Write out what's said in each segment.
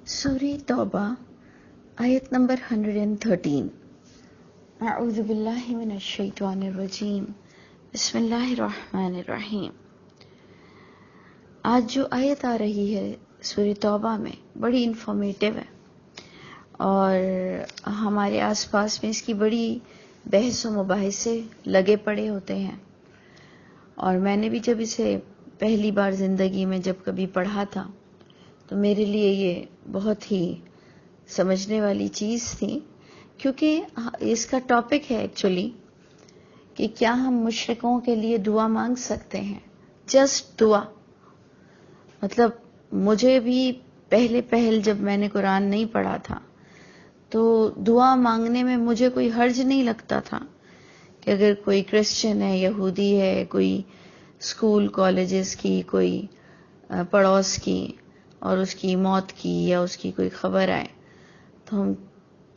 سورہ توبہ آیت نمبر 113۔ اعوذ باللہ من الشیطان الرجیم، بسم اللہ الرحمن الرحیم۔ آج جو آیت آ رہی ہے سورہ توبہ میں بڑی انفارمیٹیو ہے اور ہمارے آس پاس میں اس کی بڑی بحث و مباحثے لگے پڑے ہوتے ہیں، اور میں نے بھی جب اسے پہلی بار زندگی میں جب کبھی پڑھا تھا تو میرے لیے یہ بہت ہی سمجھنے والی چیز تھی، کیونکہ اس کا ٹاپک ہے ایکچولی کہ کیا ہم مشرکوں کے لیے دعا مانگ سکتے ہیں؟ جسٹ دعا۔ مطلب مجھے بھی پہل جب میں نے قرآن نہیں پڑھا تھا تو دعا مانگنے میں مجھے کوئی حرج نہیں لگتا تھا کہ اگر کوئی کرسچن ہے، یہودی ہے، کوئی اسکول کالجز کی کوئی پڑوس کی اور اس کی موت کی یا اس کی کوئی خبر آئے تو ہم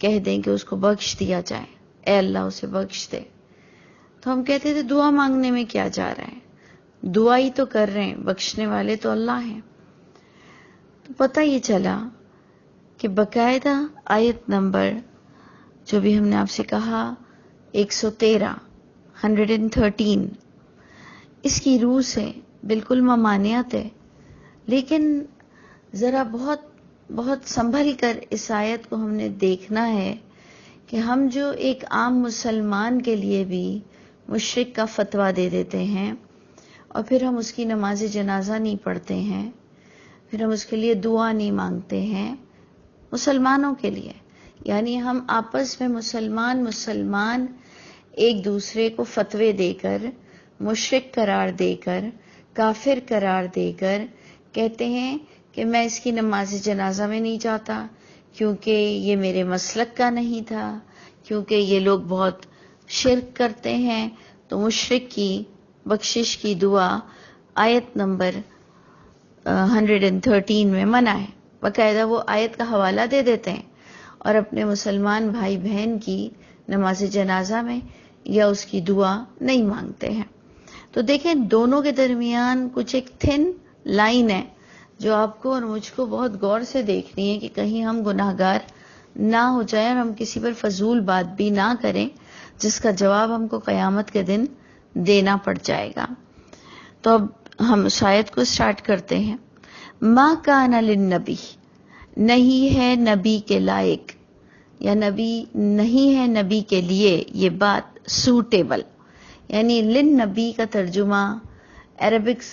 کہہ دیں کہ اس کو بخش دیا جائے، اے اللہ اسے بخش دے، تو ہم کہتے تھے دعا مانگنے میں کیا جا رہا ہے، دعا ہی تو کر رہے ہیں، بخشنے والے تو اللہ ہیں۔ تو پتہ یہ چلا کہ باقاعدہ آیت نمبر جو بھی ہم نے آپ سے کہا 113 اس کی روح سے بالکل ممانعت ہے، لیکن ذرا بہت سنبھل کر اس آیت کو ہم نے دیکھنا ہے کہ ہم جو ایک عام مسلمان کے لیے بھی مشرک کا فتویٰ دے دیتے ہیں اور پھر ہم اس کی نماز جنازہ نہیں پڑھتے ہیں، پھر ہم اس کے لیے دعا نہیں مانگتے ہیں مسلمانوں کے لیے، یعنی ہم آپس میں مسلمان ایک دوسرے کو فتوے دے کر، مشرک قرار دے کر، کافر قرار دے کر کہتے ہیں کہ میں اس کی نماز جنازہ میں نہیں جاتا کیونکہ یہ میرے مسلک کا نہیں تھا، کیونکہ یہ لوگ بہت شرک کرتے ہیں۔ تو مشرک کی بخشش کی دعا آیت نمبر 113 میں منع ہے، باقاعدہ وہ آیت کا حوالہ دے دیتے ہیں اور اپنے مسلمان بھائی بہن کی نماز جنازہ میں یا اس کی دعا نہیں مانگتے ہیں۔ تو دیکھیں دونوں کے درمیان کچھ ایک تھن لائن ہے جو آپ کو اور مجھ کو بہت غور سے دیکھنی ہے کہ کہیں ہم گناہگار نہ ہو جائیں اور ہم کسی پر فضول بات بھی نہ کریں جس کا جواب ہم کو قیامت کے دن دینا پڑ جائے گا۔ تو اب ہم شاید کو سٹارٹ کرتے ہیں۔ ما کان للنبی، نہیں ہے نبی کے لائق، یا نبی نہیں ہے نبی کے لیے یہ بات سوٹیبل، یعنی للنبی کا ترجمہ عربک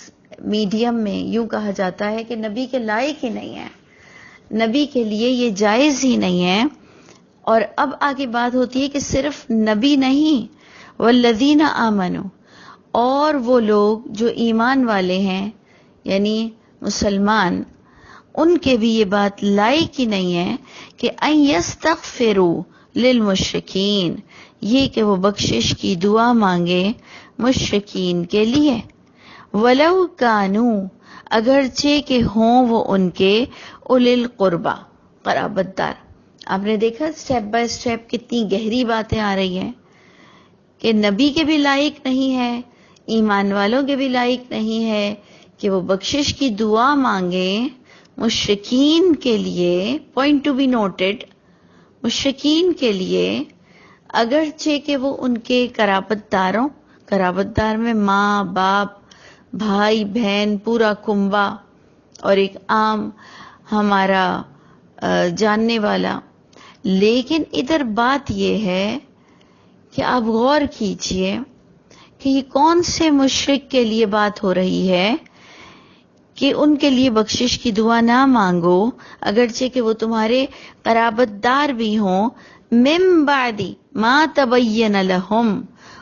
میڈیم میں یوں کہا جاتا ہے کہ نبی کے لائق ہی نہیں ہے، نبی کے لیے یہ جائز ہی نہیں ہے۔ اور اب آگے بات ہوتی ہے کہ صرف نبی نہیں، والذین آمنوا، اور وہ لوگ جو ایمان والے ہیں یعنی مسلمان، ان کے بھی یہ بات لائق ہی نہیں ہے کہ ان یستغفروا للمشرکین، یہ کہ وہ بخشش کی دعا مانگے مشرکین کے لیے، ولو کانوا، اگرچہ کہ ہوں وہ ان کے اولی القربہ، قرابت دار۔ آپ نے دیکھا سٹیپ بائی سٹیپ کتنی گہری باتیں آ رہی ہیں کہ نبی کے بھی لائق نہیں ہے، ایمان والوں کے بھی لائق نہیں ہے کہ وہ بخشش کی دعا مانگیں مشرکین کے لیے، پوائنٹ ٹو بی نوٹڈ، مشرکین کے لیے، اگرچہ کہ وہ ان کے قرابت دار میں ماں باپ بھائی بہن پورا کنبہ اور ایک عام ہمارا جاننے والا۔ لیکن ادھر بات یہ ہے کہ آپ غور کیجئے کہ یہ کون سے مشرک کے لیے بات ہو رہی ہے کہ ان کے لیے بخشش کی دعا نہ مانگو اگرچہ کہ وہ تمہارے قرابت دار بھی ہوں، من بعد ما تبین لہم،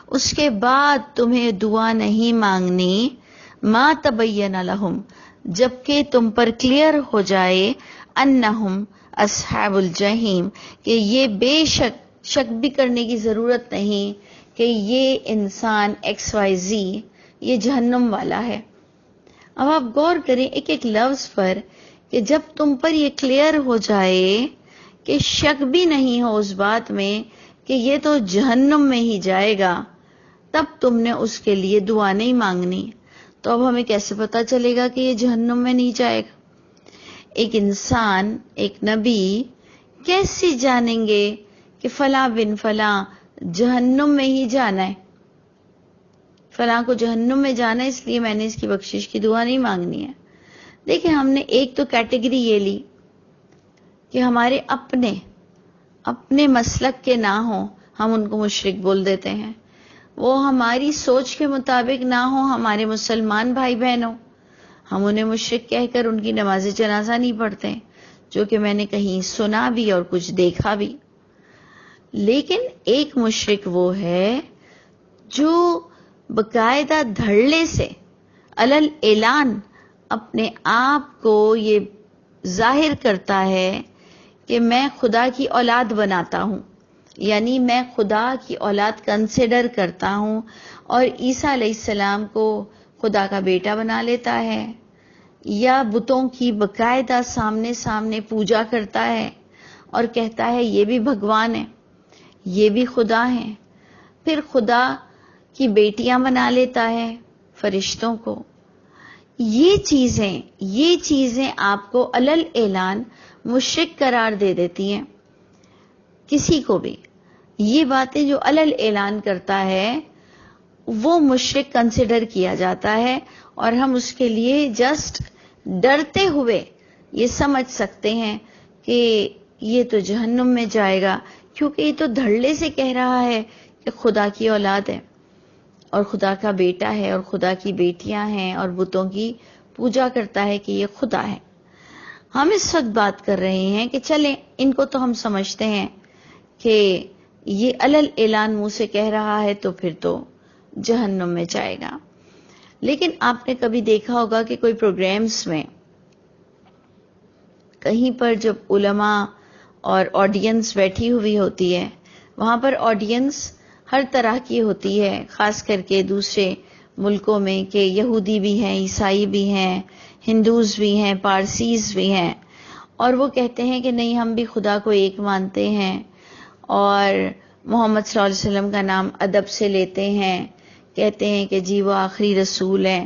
اس کے بعد تمہیں دعا نہیں مانگنی، ما تبین لہم، جبکہ تم پر کلیئر ہو جائے، انہم اصحاب الجحیم، کہ یہ بے شک بھی کرنے کی ضرورت نہیں کہ یہ انسان XYZ یہ جہنم والا ہے۔ اب آپ غور کریں ایک ایک لفظ پر کہ جب تم پر یہ کلیئر ہو جائے کہ شک بھی نہیں ہو اس بات میں کہ یہ تو جہنم میں ہی جائے گا، تب تم نے اس کے لیے دعا نہیں مانگنی۔ تو اب ہمیں کیسے پتا چلے گا کہ یہ جہنم میں نہیں جائے گا؟ ایک انسان، ایک نبی کیسے جانیں گے کہ فلاں بن فلاں جہنم میں ہی جانا ہے، فلاں کو جہنم میں جانا ہے، اس لیے میں نے اس کی بخشش کی دعا نہیں مانگنی ہے۔ دیکھیں، ہم نے ایک تو کیٹیگری یہ لی کہ ہمارے اپنے مسلک کے نہ ہوں، ہم ان کو مشرک بول دیتے ہیں، وہ ہماری سوچ کے مطابق نہ ہوں، ہمارے مسلمان بھائی بہن ہوں، ہم انہیں مشرک کہہ کر ان کی نماز جنازہ نہیں پڑھتے، جو کہ میں نے کہیں سنا بھی اور کچھ دیکھا بھی۔ لیکن ایک مشرک وہ ہے جو باقاعدہ دھڑلے سے علل اعلان اپنے آپ کو یہ ظاہر کرتا ہے کہ میں خدا کی اولاد بناتا ہوں، یعنی میں خدا کی اولاد کنسیڈر کرتا ہوں، اور عیسیٰ علیہ السلام کو خدا کا بیٹا بنا لیتا ہے، یا بتوں کی باقاعدہ سامنے پوجا کرتا ہے اور کہتا ہے یہ بھی بھگوان ہے، یہ بھی خدا ہے، پھر خدا کی بیٹیاں بنا لیتا ہے فرشتوں کو۔ یہ چیزیں آپ کو علل اعلان مشرک قرار دے دیتی ہیں، کسی کو بھی یہ باتیں جو علل اعلان کرتا ہے وہ مشرک کنسیڈر کیا جاتا ہے، اور ہم اس کے لیے جسٹ ڈرتے ہوئے یہ سمجھ سکتے ہیں کہ یہ تو جہنم میں جائے گا، کیونکہ یہ تو دھڑلے سے کہہ رہا ہے کہ خدا کی اولاد ہے اور خدا کا بیٹا ہے اور خدا کی بیٹیاں ہیں، اور بتوں کی پوجا کرتا ہے کہ یہ خدا ہے۔ ہم اس وقت بات کر رہے ہیں کہ چلیں ان کو تو ہم سمجھتے ہیں کہ یہ علل اعلان منہ سے کہہ رہا ہے تو پھر تو جہنم میں جائے گا۔ لیکن آپ نے کبھی دیکھا ہوگا کہ کوئی پروگرامز میں کہیں پر جب علماء اور آڈینس بیٹھی ہوئی ہوتی ہے، وہاں پر آڈینس ہر طرح کی ہوتی ہے، خاص کر کے دوسرے ملکوں میں کہ یہودی بھی ہیں، عیسائی بھی ہیں، ہندوز بھی ہیں، پارسیز بھی ہیں، اور وہ کہتے ہیں کہ نہیں ہم بھی خدا کو ایک مانتے ہیں اور محمد صلی اللہ علیہ وسلم کا نام ادب سے لیتے ہیں، کہتے ہیں کہ جی وہ آخری رسول ہیں،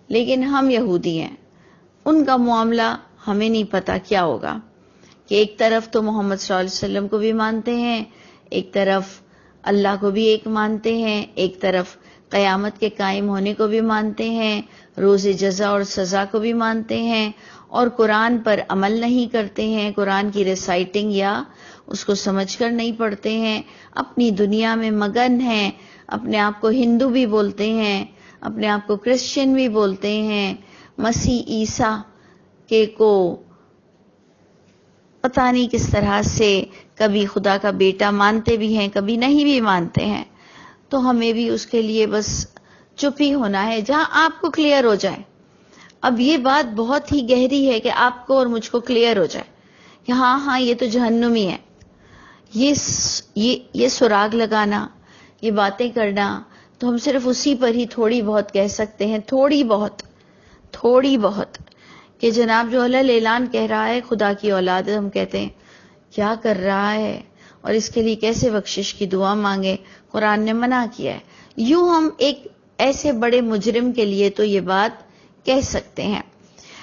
لیکن ہم یہودی ہیں، ان کا معاملہ ہمیں نہیں پتا کیا ہوگا، کہ ایک طرف تو محمد صلی اللہ علیہ وسلم کو بھی مانتے ہیں، ایک طرف اللہ کو بھی ایک مانتے ہیں، ایک طرف قیامت کے قائم ہونے کو بھی مانتے ہیں، روز جزا اور سزا کو بھی مانتے ہیں، اور قرآن پر عمل نہیں کرتے ہیں، قرآن کی ریسائٹنگ یا اس کو سمجھ کر نہیں پڑھتے ہیں، اپنی دنیا میں مگن ہیں، اپنے آپ کو ہندو بھی بولتے ہیں، اپنے آپ کو کرسچن بھی بولتے ہیں، مسیح عیسیٰ کے کو پتہ نہیں کس طرح سے کبھی خدا کا بیٹا مانتے بھی ہیں، کبھی نہیں بھی مانتے ہیں، تو ہمیں بھی اس کے لیے بس چپ ہی ہونا ہے جہاں آپ کو کلیئر ہو جائے۔ اب یہ بات بہت ہی گہری ہے کہ آپ کو اور مجھ کو کلیئر ہو جائے کہ ہاں یہ تو جہنمی ہے، یہ سراغ لگانا، یہ باتیں کرنا، تو ہم صرف اسی پر ہی تھوڑی بہت کہہ سکتے ہیں، تھوڑی بہت کہ جناب جو علل اعلان کہہ رہا ہے خدا کی اولاد ہے، ہم کہتے ہیں کیا کر رہا ہے اور اس کے لیے کیسے بخشش کی دعا مانگے، قرآن نے منع کیا ہے۔ یوں ہم ایک ایسے بڑے مجرم کے لیے تو یہ بات کہہ سکتے ہیں،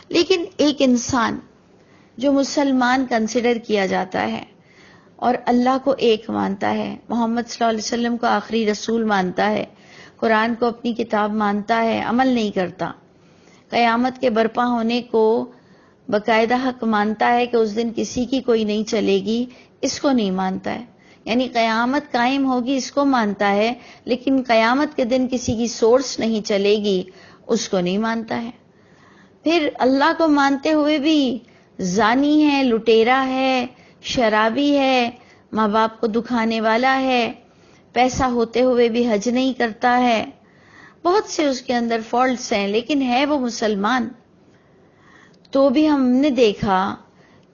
لیکن ایک انسان جو مسلمان کنسیڈر کیا جاتا ہے اور اللہ کو ایک مانتا ہے، محمد صلی اللہ علیہ وسلم کو آخری رسول مانتا ہے، قرآن کو اپنی کتاب مانتا ہے، عمل نہیں کرتا، قیامت کے برپا ہونے کو باقاعدہ حق مانتا ہے کہ اس دن کسی کی کوئی نہیں چلے گی، اس کو نہیں مانتا ہے، یعنی قیامت قائم ہوگی اس کو مانتا ہے، لیکن قیامت کے دن کسی کی سورس نہیں چلے گی اس کو نہیں مانتا ہے۔ پھر اللہ کو مانتے ہوئے بھی زانی ہے، لٹیرا ہے، شرابی ہے، ماں باپ کو دکھانے والا ہے، پیسہ ہوتے ہوئے بھی حج نہیں کرتا ہے، بہت سے اس کے اندر فالٹس ہیں، لیکن ہے وہ مسلمان۔ تو بھی ہم نے دیکھا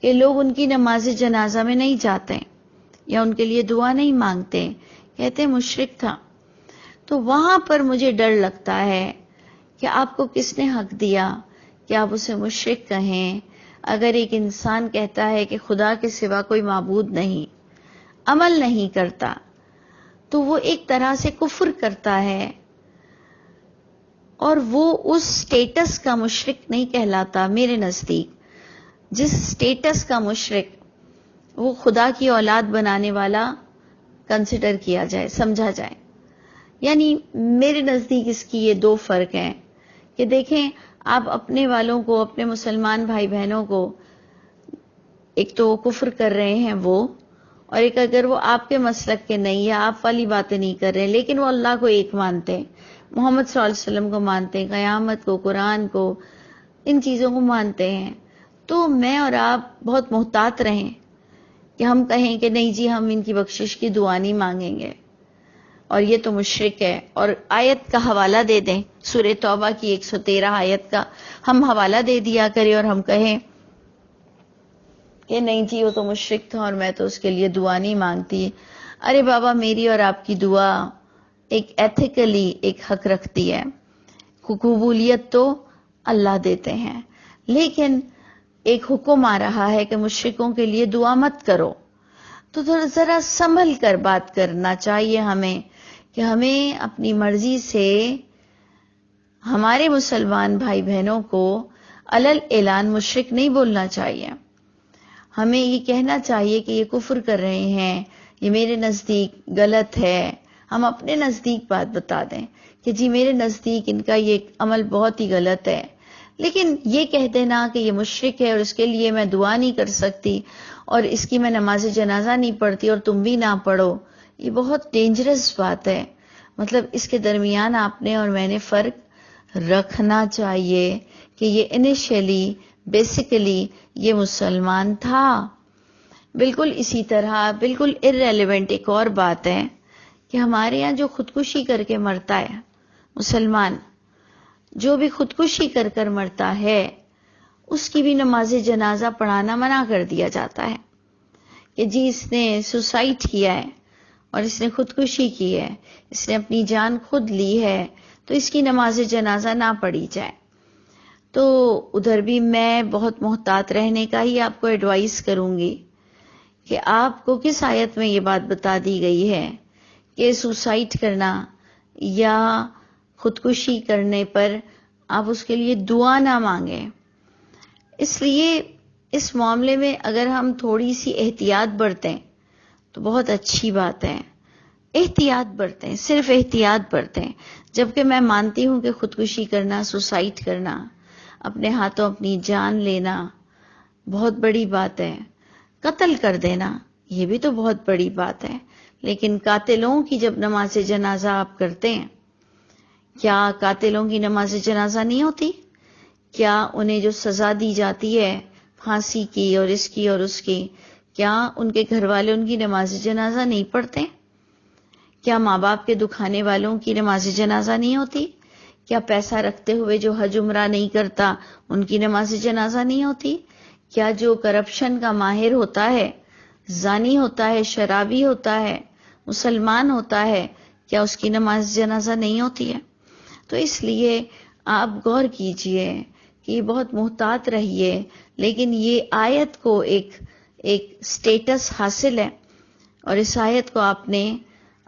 کہ لوگ ان کی نماز جنازہ میں نہیں جاتے یا ان کے لیے دعا نہیں مانگتے، کہتے مشرک تھا۔ تو وہاں پر مجھے ڈر لگتا ہے کہ آپ کو کس نے حق دیا کہ آپ اسے مشرک کہیں؟ اگر ایک انسان کہتا ہے کہ خدا کے سوا کوئی معبود نہیں، عمل نہیں کرتا، تو وہ ایک طرح سے کفر کرتا ہے، اور وہ اس سٹیٹس کا مشرک نہیں کہلاتا میرے نزدیک۔ جس سٹیٹس کا مشرک وہ خدا کی اولاد بنانے والا کنسیڈر کیا جائے، سمجھا جائے. یعنی میرے نزدیک اس کی یہ دو فرق ہیں کہ دیکھیں آپ اپنے والوں کو، اپنے مسلمان بھائی بہنوں کو، ایک تو وہ کفر کر رہے ہیں وہ، اور ایک اگر وہ آپ کے مسلک کے نہیں یا آپ والی باتیں نہیں کر رہے لیکن وہ اللہ کو ایک مانتے ہیں، محمد صلی اللہ علیہ وسلم کو مانتے ہیں، قیامت کو، قرآن کو، ان چیزوں کو مانتے ہیں، تو میں اور آپ بہت محتاط رہیں کہ ہم کہیں کہ نہیں جی ہم ان کی بخشش کی دعا نہیں مانگیں گے اور یہ تو مشرک ہے، اور آیت کا حوالہ دے دیں، سورہ توبہ کی 113 آیت کا ہم حوالہ دے دیا کریں اور ہم کہیں کہ نہیں جی وہ تو مشرک تھا اور میں تو اس کے لیے دعا نہیں مانگتی. ارے بابا، میری اور آپ کی دعا ایک ایتھیکلی ایک حق رکھتی ہے، قبولیت تو اللہ دیتے ہیں، لیکن ایک حکم آ رہا ہے کہ مشرکوں کے لیے دعا مت کرو، تو ذرا سنبھل کر بات کرنا چاہیے ہمیں کہ ہمیں اپنی مرضی سے ہمارے مسلمان بھائی بہنوں کو علل اعلان مشرک نہیں بولنا چاہیے. ہمیں یہ کہنا چاہیے کہ یہ کفر کر رہے ہیں، یہ میرے نزدیک غلط ہے. ہم اپنے نزدیک بات بتا دیں کہ جی میرے نزدیک ان کا یہ عمل بہت ہی غلط ہے، لیکن یہ کہہ دینا کہ یہ مشرک ہے اور اس کے لیے میں دعا نہیں کر سکتی اور اس کی میں نماز جنازہ نہیں پڑھتی اور تم بھی نہ پڑھو، یہ بہت ڈینجرس بات ہے. مطلب اس کے درمیان آپ نے اور میں نے فرق رکھنا چاہیے کہ یہ انیشیلی بیسیکلی یہ مسلمان تھا. بالکل اسی طرح بالکل ارریلیونٹ ایک اور بات ہے کہ ہمارے یہاں جو خودکشی کر کے مرتا ہے مسلمان، جو بھی خودکشی کر کر مرتا ہے اس کی بھی نماز جنازہ پڑھانا منع کر دیا جاتا ہے کہ جی اس نے سوسائڈ کیا ہے اور اس نے خودکشی کی ہے، اس نے اپنی جان خود لی ہے، تو اس کی نماز جنازہ نہ پڑھی جائے. تو ادھر بھی میں بہت محتاط رہنے کا ہی آپ کو ایڈوائز کروں گی کہ آپ کو کس آیت میں یہ بات بتا دی گئی ہے کہ سوسائڈ کرنا یا خودکشی کرنے پر آپ اس کے لیے دعا نہ مانگیں. اس لیے اس معاملے میں اگر ہم تھوڑی سی احتیاط برتیں تو بہت اچھی بات ہے. احتیاط برتیں، صرف احتیاط برتیں. جبکہ میں مانتی ہوں کہ خودکشی کرنا، سوسائڈ کرنا، اپنے ہاتھوں اپنی جان لینا بہت بڑی بات ہے. قتل کر دینا یہ بھی تو بہت بڑی بات ہے. لیکن قاتلوں کی جب نماز جنازہ آپ کرتے ہیں، کیا قاتلوں کی نماز جنازہ نہیں ہوتی؟ کیا انہیں جو سزا دی جاتی ہے پھانسی کی اور اس کی اور اس کی، کیا ان کے گھر والے ان کی نماز جنازہ نہیں پڑھتے؟ کیا ماں باپ کے دکھانے والوں کی نماز جنازہ نہیں ہوتی؟ کیا پیسہ رکھتے ہوئے جو حج عمرہ نہیں کرتا ان کی نماز جنازہ نہیں ہوتی؟ کیا جو کرپشن کا ماہر ہوتا ہے، زانی ہوتا ہے، شرابی ہوتا ہے، مسلمان ہوتا ہے، کیا اس کی نماز جنازہ نہیں ہوتی ہے؟ تو اس لیے آپ غور کیجئے کہ یہ بہت محتاط رہیے. لیکن یہ آیت کو ایک سٹیٹس حاصل ہے اور اس آیت کو آپ نے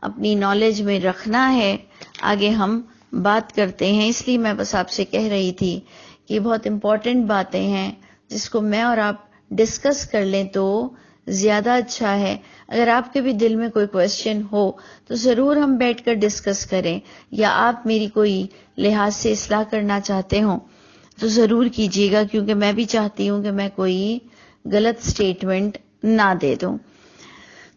اپنی نالج میں رکھنا ہے. آگے ہم بات کرتے ہیں. اس لیے میں بس آپ سے کہہ رہی تھی کہ یہ بہت امپورٹنٹ باتیں ہیں جس کو میں اور آپ ڈسکس کر لیں تو زیادہ اچھا ہے. اگر آپ کے بھی دل میں کوئی کویسچن ہو تو ضرور ہم بیٹھ کر ڈسکس کریں، یا آپ میری کوئی لحاظ سے اصلاح کرنا چاہتے ہوں تو ضرور کیجیے گا، کیونکہ میں بھی چاہتی ہوں کہ میں کوئی غلط سٹیٹمنٹ نہ دے دوں.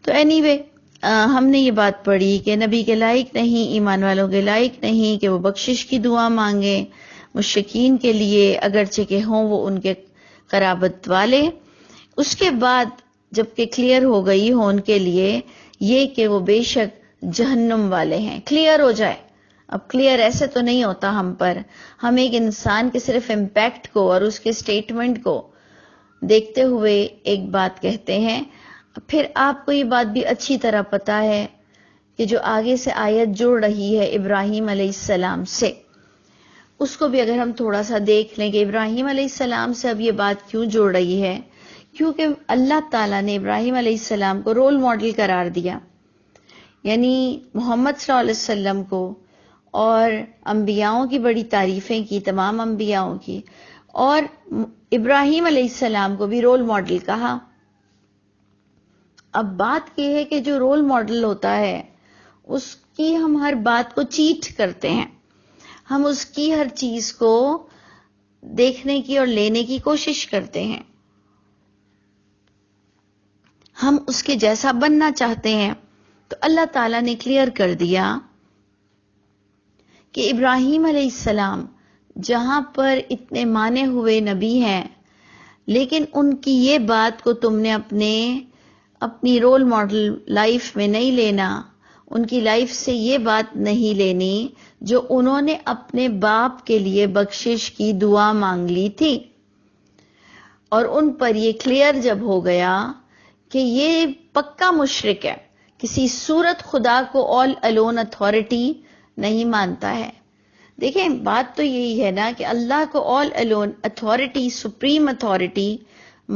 تو اینی وے ہم نے یہ بات پڑھی کہ نبی کے لائق نہیں، ایمان والوں کے لائق نہیں کہ وہ بخشش کی دعا مانگیں مشرکین کے لیے، اگرچہ کہ ہوں وہ ان کے قرابت والے. اس کے بعد جبکہ کلیئر ہو گئی ہو ان کے لیے یہ کہ وہ بے شک جہنم والے ہیں، کلیئر ہو جائے. اب کلیئر ایسے تو نہیں ہوتا ہم پر، ہم ایک انسان کے صرف امپیکٹ کو اور اس کے سٹیٹمنٹ کو دیکھتے ہوئے ایک بات کہتے ہیں. پھر آپ کو یہ بات بھی اچھی طرح پتا ہے کہ جو آگے سے آیت جوڑ رہی ہے ابراہیم علیہ السلام سے، اس کو بھی اگر ہم تھوڑا سا دیکھ لیں کہ ابراہیم علیہ السلام سے اب یہ بات کیوں جوڑ رہی ہے. کیونکہ اللہ تعالیٰ نے ابراہیم علیہ السلام کو رول ماڈل قرار دیا، یعنی محمد صلی اللہ علیہ وسلم کو، اور انبیاؤں کی بڑی تعریفیں کی، تمام انبیاؤں کی، اور ابراہیم علیہ السلام کو بھی رول ماڈل کہا۔ اب بات یہ ہے کہ جو رول ماڈل ہوتا ہے اس کی ہم ہر بات کو چیٹ کرتے ہیں، ہم اس کی ہر چیز کو دیکھنے کی اور لینے کی کوشش کرتے ہیں، ہم اس کے جیسا بننا چاہتے ہیں۔ تو اللہ تعالیٰ نے کلیئر کر دیا کہ ابراہیم علیہ السلام جہاں پر اتنے مانے ہوئے نبی ہیں، لیکن ان کی یہ بات کو تم نے اپنی رول ماڈل لائف میں نہیں لینا، ان کی لائف سے یہ بات نہیں لینی جو انہوں نے اپنے باپ کے لیے بخشش کی دعا مانگ لی تھی۔ اور ان پر یہ کلیئر جب ہو گیا کہ یہ پکا مشرک ہے، کسی صورت خدا کو آل الون اتھارٹی نہیں مانتا ہے۔ دیکھیں بات تو یہی ہے نا کہ اللہ کو all alone authority, supreme authority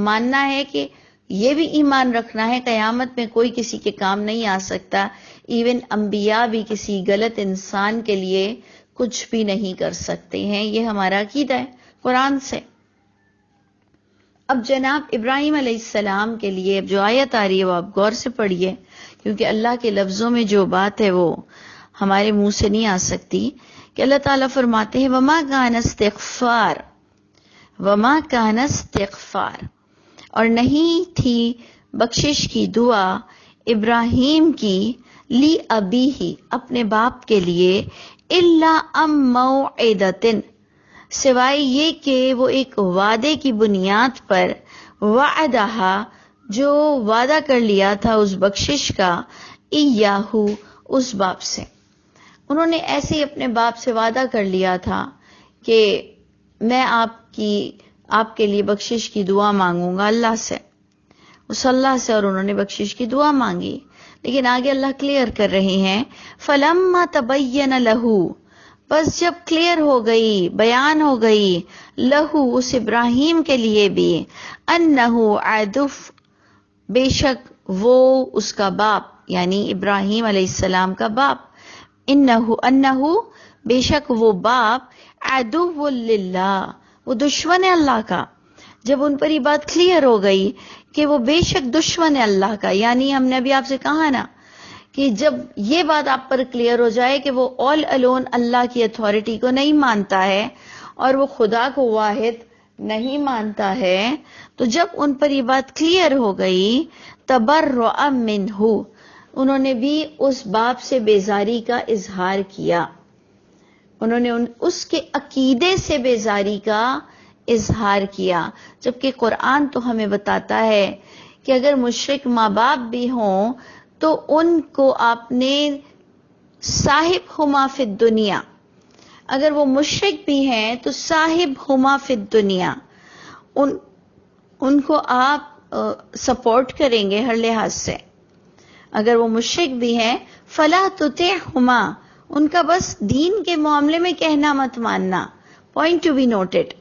ماننا ہے، کہ یہ بھی ایمان رکھنا ہے قیامت میں کوئی کسی کے کام نہیں آ سکتا، ایون انبیاء بھی کسی غلط انسان کے لیے کچھ بھی نہیں کر سکتے ہیں۔ یہ ہمارا عقیدہ ہے قرآن سے۔ اب جناب ابراہیم علیہ السلام کے لیے جو آیت آ رہی ہے وہ آپ غور سے پڑھیے، کیونکہ اللہ کے لفظوں میں جو بات ہے وہ ہمارے منہ سے نہیں آ سکتی، کہ اللہ تعالیٰ فرماتے ہیں وَمَا كَانَ اسْتِغْفَارٌ، اور نہیں تھی بخشش کی دعا ابراہیم کی لی ابی ہی، اپنے باپ کے لیے، الا ام موعدۃ، سوائے یہ کہ وہ ایک وعدے کی بنیاد پر، وعدہا، جو وعدہ کر لیا تھا اس بخشش کا، ایاہو، اس باپ سے۔ انہوں نے ایسے ہی اپنے باپ سے وعدہ کر لیا تھا کہ میں آپ کے لیے بخشش کی دعا مانگوں گا اللہ سے، اس اللہ سے، اور انہوں نے بخشش کی دعا مانگی۔ لیکن آگے اللہ کلیئر کر رہے ہیں فَلَمَّا تَبَيَّنَ لَهُ، بس جب کلیئر ہو گئی، بیان ہو گئی، لہو، اس ابراہیم کے لیے بھی، انہو عدف، بے شک وہ اس کا باپ، یعنی ابراہیم علیہ السلام کا باپ، انہو بے شک وہ باپ، عدو للہ، وہ دشمن ہے اللہ کا۔ جب ان پر یہ بات کلیئر ہو گئی کہ وہ بے شک دشمن ہے اللہ کا، یعنی ہم نے ابھی آپ سے کہا نا کہ جب یہ بات آپ پر کلیئر ہو جائے کہ وہ آل الون اللہ کی اتھارٹی کو نہیں مانتا ہے اور وہ خدا کو واحد نہیں مانتا ہے، تو جب ان پر یہ بات کلیئر ہو گئی، تبرؤ منہ، انہوں نے بھی اس باپ سے بیزاری کا اظہار کیا، انہوں نے اس کے عقیدے سے بیزاری کا اظہار کیا، جبکہ قرآن تو ہمیں بتاتا ہے کہ اگر مشرک ماں باپ بھی ہوں تو ان کو آپ نے صاحب ہما فی الدنیا، اگر وہ مشرک بھی ہیں تو صاحب ہما فی الدنیا، ان کو آپ سپورٹ کریں گے ہر لحاظ سے۔ اگر وہ مشرک بھی ہیں فلا تطعہما، ان کا بس دین کے معاملے میں کہنا مت ماننا، پوائنٹ ٹو بی نوٹڈ،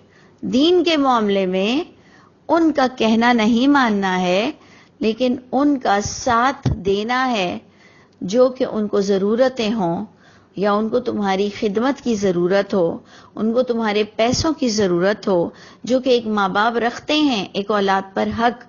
دین کے معاملے میں ان کا کہنا نہیں ماننا ہے، لیکن ان کا ساتھ دینا ہے جو کہ ان کو ضرورتیں ہوں، یا ان کو تمہاری خدمت کی ضرورت ہو، ان کو تمہارے پیسوں کی ضرورت ہو، جو کہ ایک ماں باپ رکھتے ہیں ایک اولاد پر حق،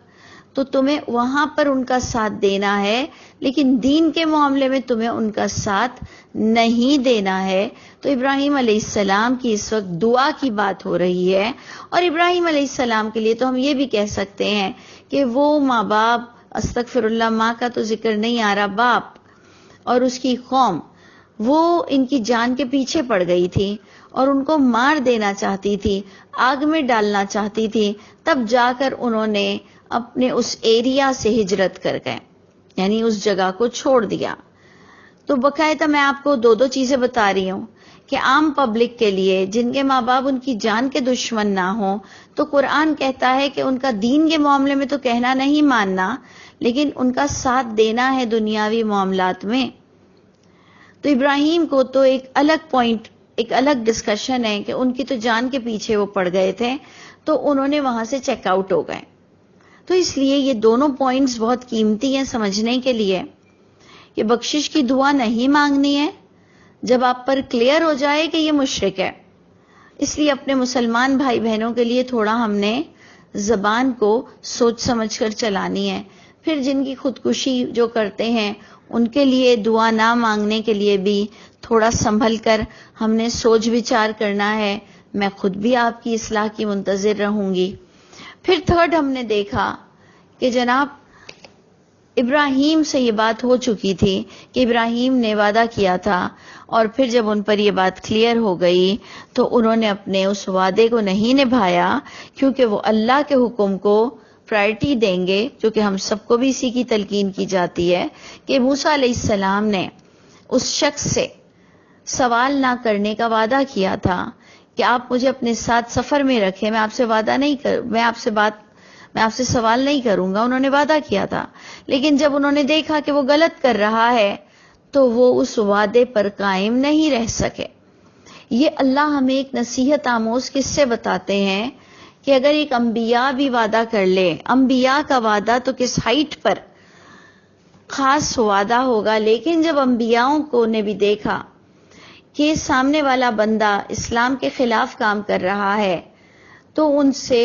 تو تمہیں وہاں پر ان کا ساتھ دینا ہے، لیکن دین کے معاملے میں تمہیں ان کا ساتھ نہیں دینا ہے۔ تو ابراہیم علیہ السلام کی اس وقت دعا کی بات ہو رہی ہے، اور ابراہیم علیہ السلام کے لیے تو ہم یہ بھی کہہ سکتے ہیں کہ وہ ماں باپ، استغفر اللہ، ماں کا تو ذکر نہیں آ رہا، باپ اور اس کی قوم، وہ ان کی جان کے پیچھے پڑ گئی تھی اور ان کو مار دینا چاہتی تھی، آگ میں ڈالنا چاہتی تھی، تب جا کر انہوں نے اپنے اس ایریا سے ہجرت کر گئے، یعنی اس جگہ کو چھوڑ دیا۔ تو باقاعدہ میں آپ کو دو چیزیں بتا رہی ہوں کہ عام پبلک کے لیے جن کے ماں باپ ان کی جان کے دشمن نہ ہوں، تو قرآن کہتا ہے کہ ان کا دین کے معاملے میں تو کہنا نہیں ماننا، لیکن ان کا ساتھ دینا ہے دنیاوی معاملات میں۔ تو ابراہیم کو تو ایک الگ پوائنٹ، ایک الگ ڈسکشن ہے کہ ان کی تو جان کے پیچھے وہ پڑ گئے تھے، تو انہوں نے وہاں سے چیک آؤٹ ہو گئے۔ تو اس لیے یہ دونوں پوائنٹس بہت قیمتی ہیں سمجھنے کے لیے کہ بخشش کی دعا نہیں مانگنی ہے جب آپ پر کلیئر ہو جائے کہ یہ مشرک ہے۔ اس لیے اپنے مسلمان بھائی بہنوں کے لیے تھوڑا ہم نے زبان کو سوچ سمجھ کر چلانی ہے. پھر جن کی خودکشی جو کرتے ہیں ان کے لیے دعا نہ مانگنے کے لیے بھی تھوڑا سنبھل کر ہم نے سوچ وچار کرنا ہے. میں خود بھی آپ کی اصلاح کی منتظر رہوں گی. پھر تھرڈ ہم نے دیکھا کہ جناب ابراہیم سے یہ بات ہو چکی تھی کہ ابراہیم نے وعدہ کیا تھا، اور پھر جب ان پر یہ بات کلیئر ہو گئی تو انہوں نے اپنے اس وعدے کو نہیں نبھایا، کیونکہ وہ اللہ کے حکم کو پرائرٹی دیں گے، جو کہ ہم سب کو بھی اسی کی تلقین کی جاتی ہے کہ موسیٰ علیہ السلام نے اس شخص سے سوال نہ کرنے کا وعدہ کیا تھا کہ آپ مجھے اپنے ساتھ سفر میں رکھیں، میں آپ سے سوال نہیں کروں گا. انہوں نے وعدہ کیا تھا، لیکن جب انہوں نے دیکھا کہ وہ غلط کر رہا ہے تو وہ اس وعدے پر قائم نہیں رہ سکے. یہ اللہ ہمیں ایک نصیحت آموز قصے بتاتے ہیں کہ اگر ایک انبیاء بھی وعدہ کر لے، انبیاء کا وعدہ تو کس ہائٹ پر خاص وعدہ ہوگا، لیکن جب انبیاءوں کو نے بھی دیکھا کہ سامنے والا بندہ اسلام کے خلاف کام کر رہا ہے تو ان سے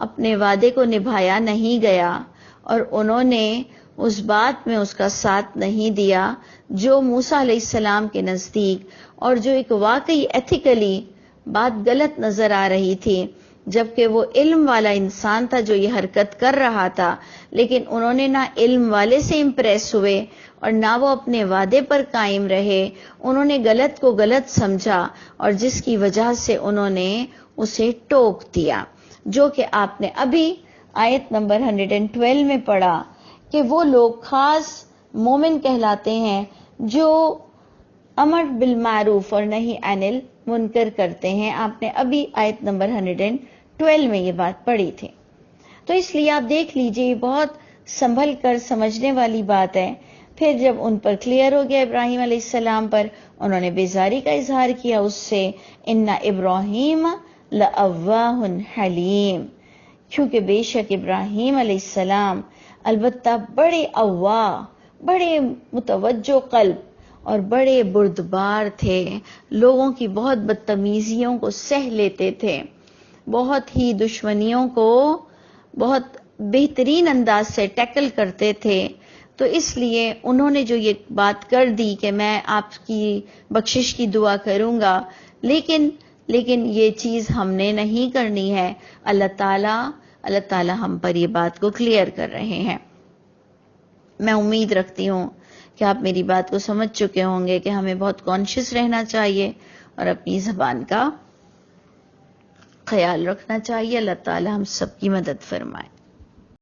اپنے وعدے کو نبھایا نہیں گیا، اور انہوں نے اس بات میں اس کا ساتھ نہیں دیا جو موسیٰ علیہ السلام کے نزدیک اور جو ایک واقعی ایتھیکلی بات غلط نظر آ رہی تھی، جبکہ وہ علم والا انسان تھا جو یہ حرکت کر رہا تھا. لیکن انہوں نے نہ علم والے سے امپریس ہوئے اور نہ وہ اپنے وعدے پر قائم رہے. انہوں نے غلط کو غلط سمجھا اور جس کی وجہ سے انہوں نے اسے ٹوک دیا، جو کہ آپ نے ابھی آیت نمبر 112 میں پڑھا کہ وہ لوگ خاص مومن کہلاتے ہیں جو امر بالمعروف اور نہی عن المنکر کرتے ہیں. آپ نے ابھی آیت نمبر 112 میں یہ بات پڑھی تھی. تو اس لیے آپ دیکھ لیجئے یہ بہت سنبھل کر سمجھنے والی بات ہے. پھر جب ان پر کلیئر ہو گیا ابراہیم علیہ السلام پر، انہوں نے بیزاری کا اظہار کیا اس سے، ان ابراہیم لأواہ حلیم، کیونکہ بے شک ابراہیم علیہ السلام البتہ بڑے اواہ، بڑے متوجہ قلب اور بڑے بردبار تھے. لوگوں کی بہت بدتمیزیوں کو سہ لیتے تھے، بہت ہی دشمنیوں کو بہت بہترین انداز سے ٹیکل کرتے تھے. تو اس لیے انہوں نے جو یہ بات کر دی کہ میں آپ کی بخشش کی دعا کروں گا، لیکن یہ چیز ہم نے نہیں کرنی ہے. اللہ تعالیٰ ہم پر یہ بات کو کلیئر کر رہے ہیں. میں امید رکھتی ہوں کہ آپ میری بات کو سمجھ چکے ہوں گے کہ ہمیں بہت کانشیس رہنا چاہیے اور اپنی زبان کا خیال رکھنا چاہیے. اللہ تعالیٰ ہم سب کی مدد فرمائے.